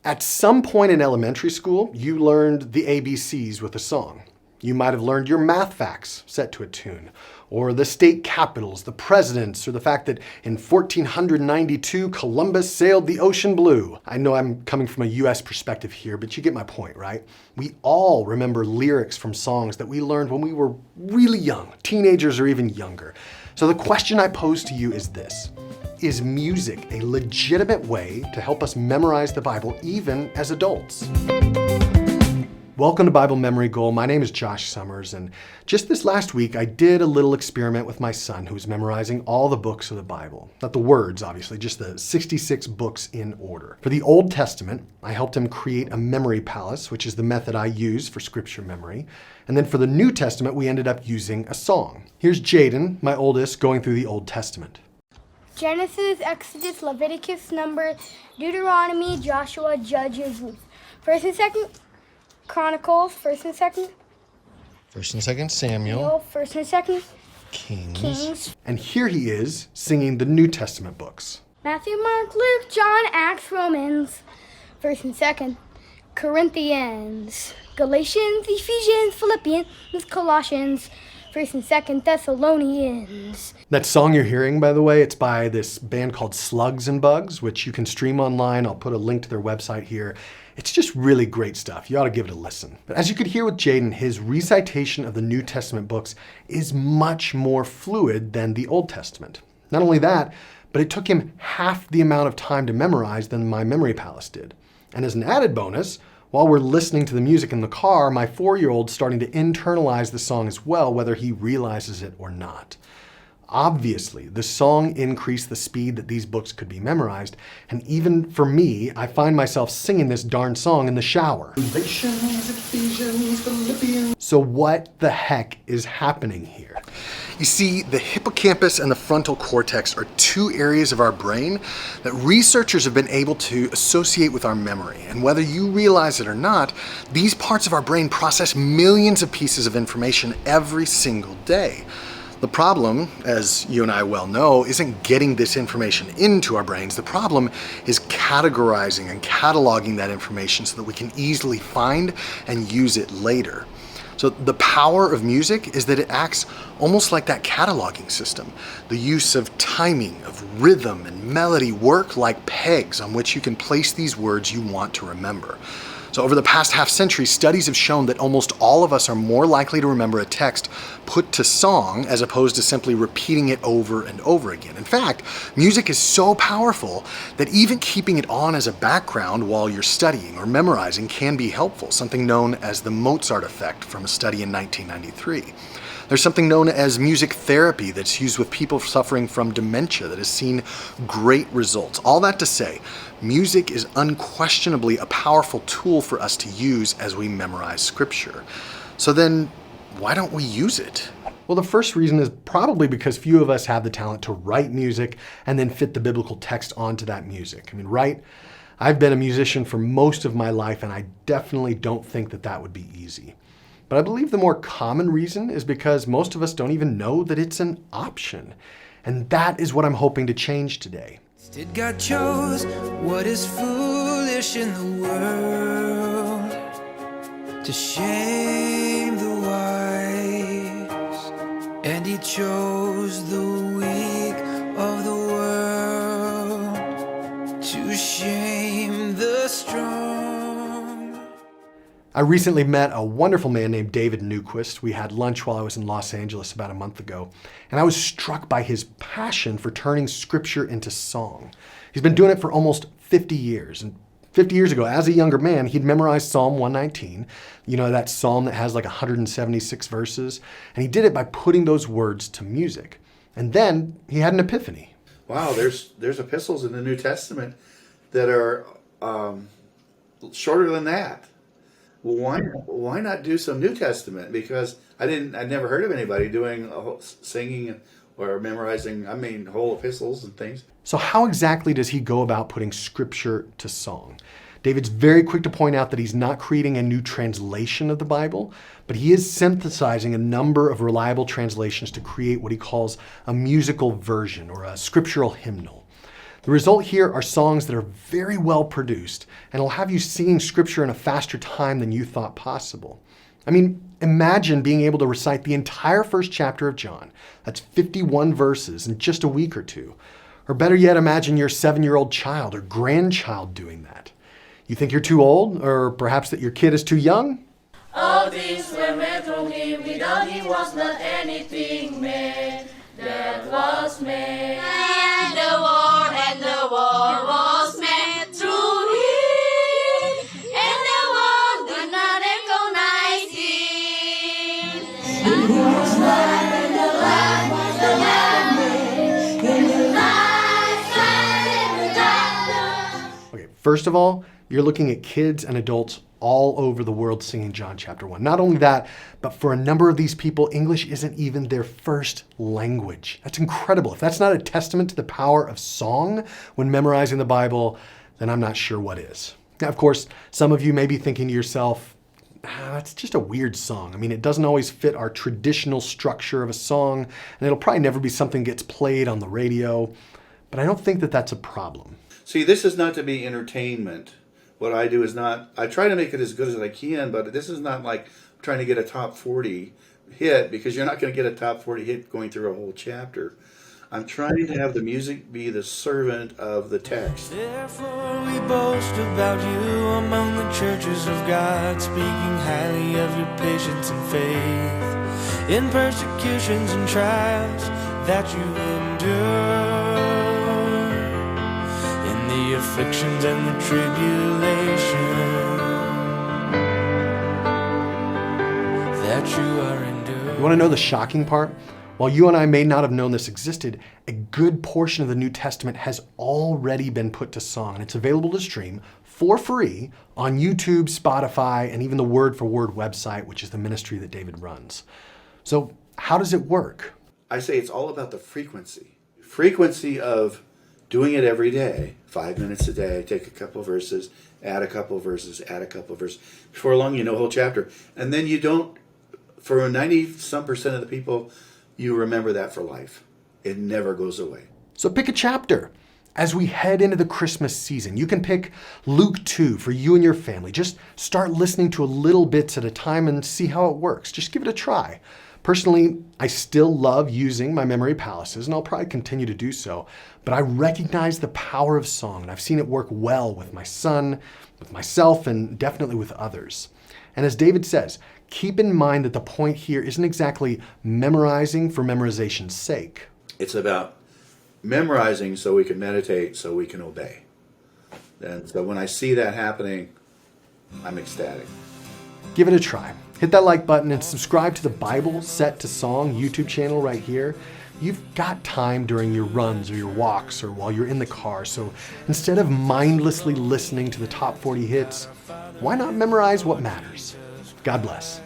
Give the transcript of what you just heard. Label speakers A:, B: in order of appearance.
A: At some point in elementary school, you learned the ABCs with a song. You might have learned your math facts set to a tune, or the state capitals, the presidents, or the fact that in 1492, Columbus sailed the ocean blue. I know I'm coming from a US perspective here, but you get my point, right? We all remember lyrics from songs that we learned when we were really young, teenagers or even younger. So the question I pose to you is this: is music a legitimate way to help us memorize the Bible even as adults? Welcome to Bible Memory Goal. My name is Josh Summers, and just this last week I did a little experiment with my son who's memorizing all the books of the Bible. Not the words, obviously, just the 66 books in order. For the Old Testament, I helped him create a memory palace, which is the method I use for scripture memory. And then for the New Testament, we ended up using a song. Here's Jaden, my oldest, going through the Old Testament.
B: Genesis, Exodus, Leviticus, Numbers, Deuteronomy, Joshua, Judges, Ruth. First and Second Chronicles, First and Second
A: Samuel,
B: First and Second
A: Kings. And here he is singing the New Testament books.
B: Matthew, Mark, Luke, John, Acts, Romans, First and Second Corinthians, Galatians, Ephesians, Philippians, Colossians, First and Second Thessalonians.
A: That song you're hearing, by the way, it's by this band called Slugs and Bugs, which you can stream online. I'll put a link to their website here. It's just really great stuff. You ought to give it a listen. But as you could hear with Jaden, his recitation of the New Testament books is much more fluid than the Old Testament. Not only that, but it took him half the amount of time to memorize than my memory palace did. And as an added bonus, while we're listening to the music in the car, my 4-year-old's starting to internalize the song as well, whether he realizes it or not. Obviously, the song increased the speed that these books could be memorized, and even for me, I find myself singing this darn song in the shower. So what the heck is happening here? You see, the hippocampus and the frontal cortex are two areas of our brain that researchers have been able to associate with our memory. And whether you realize it or not, these parts of our brain process millions of pieces of information every single day. The problem, as you and I well know, isn't getting this information into our brains. The problem is categorizing and cataloging that information so that we can easily find and use it later. So the power of music is that it acts almost like that cataloging system. The use of timing, of rhythm and melody work like pegs on which you can place these words you want to remember. So over the past half century, studies have shown that almost all of us are more likely to remember a text put to song as opposed to simply repeating it over and over again. In fact, music is so powerful that even keeping it on as a background while you're studying or memorizing can be helpful, something known as the Mozart effect from a study in 1993. There's something known as music therapy that's used with people suffering from dementia that has seen great results. All that to say, music is unquestionably a powerful tool for us to use as we memorize scripture. So then, why don't we use it? Well, the first reason is probably because few of us have the talent to write music and then fit the biblical text onto that music. I mean, right? I've been a musician for most of my life, and I definitely don't think that that would be easy. But I believe the more common reason is because most of us don't even know that it's an option. And that is what I'm hoping to change today.
C: Instead God chose what is foolish in the world to shame the wise, and he chose the weak of the world to shame the strong.
A: I recently met a wonderful man named David Newquist. We had lunch while I was in Los Angeles about a month ago, and I was struck by his passion for turning scripture into song. He's been doing it for almost 50 years, and 50 years ago, as a younger man, he'd memorized Psalm 119, that psalm that has like 176 verses, and he did it by putting those words to music. And then he had an epiphany.
D: Wow, there's epistles in the New Testament that are shorter than that. Well, why not do some New Testament? Because I'd never heard of anybody doing singing or memorizing, whole epistles and things.
A: So how exactly does he go about putting scripture to song? David's very quick to point out that he's not creating a new translation of the Bible, but he is synthesizing a number of reliable translations to create what he calls a musical version or a scriptural hymnal. The result here are songs that are very well produced and will have you singing scripture in a faster time than you thought possible. I mean, imagine being able to recite the entire first chapter of John. That's 51 verses in just a week or two. Or better yet, imagine your 7-year-old child or grandchild doing that. You think you're too old, or perhaps that your kid is too young?
E: All things were made through him, without him was not anything made that was made. And the world was made through him, and the world did not recognize him. And he was life, and the life was the Lamb, and the light shined in the darkness.
A: Okay, first of all, you're looking at kids and adults all over the world singing John chapter 1. Not only that, but for a number of these people, English isn't even their first language. That's incredible. If that's not a testament to the power of song when memorizing the Bible, then I'm not sure what is. Now, of course, some of you may be thinking to yourself, it's just a weird song. I mean, it doesn't always fit our traditional structure of a song, and it'll probably never be something that gets played on the radio, but I don't think that that's a problem.
D: See, this is not to be entertainment. What I do is not, I try to make it as good as I can, but this is not like trying to get a top 40 hit, because you're not going to get a top 40 hit going through a whole chapter. I'm trying to have the music be the servant of the text.
C: Therefore we boast about you among the churches of God, speaking highly of your patience and faith in persecutions and trials that you endure, in the afflictions and the tribulation that you are enduring.
A: You want to know the shocking part? While you and I may not have known this existed, a good portion of the New Testament has already been put to song, and it's available to stream for free on YouTube, Spotify, and even the Word for Word website, which is the ministry that David runs. So how does it work?
D: I say it's all about the frequency. Frequency of doing it every day, 5 minutes a day, take a couple of verses, add a couple of verses, add a couple of verses. Before long, you know a whole chapter. And then you don't, for 90-some% of the people, you remember that for life. It never goes away.
A: So pick a chapter. As we head into the Christmas season, you can pick Luke 2 for you and your family. Just start listening to a little bits at a time and see how it works. Just give it a try. Personally, I still love using my memory palaces, and I'll probably continue to do so, but I recognize the power of song, and I've seen it work well with my son, with myself, and definitely with others. And as David says, keep in mind that the point here isn't exactly memorizing for memorization's sake.
D: It's about memorizing so we can meditate, so we can obey. And so when I see that happening, I'm ecstatic.
A: Give it a try. Hit that like button and subscribe to the Bible Set to Song YouTube channel right here. You've got time during your runs or your walks or while you're in the car, so instead of mindlessly listening to the top 40 hits, why not memorize what matters? God bless.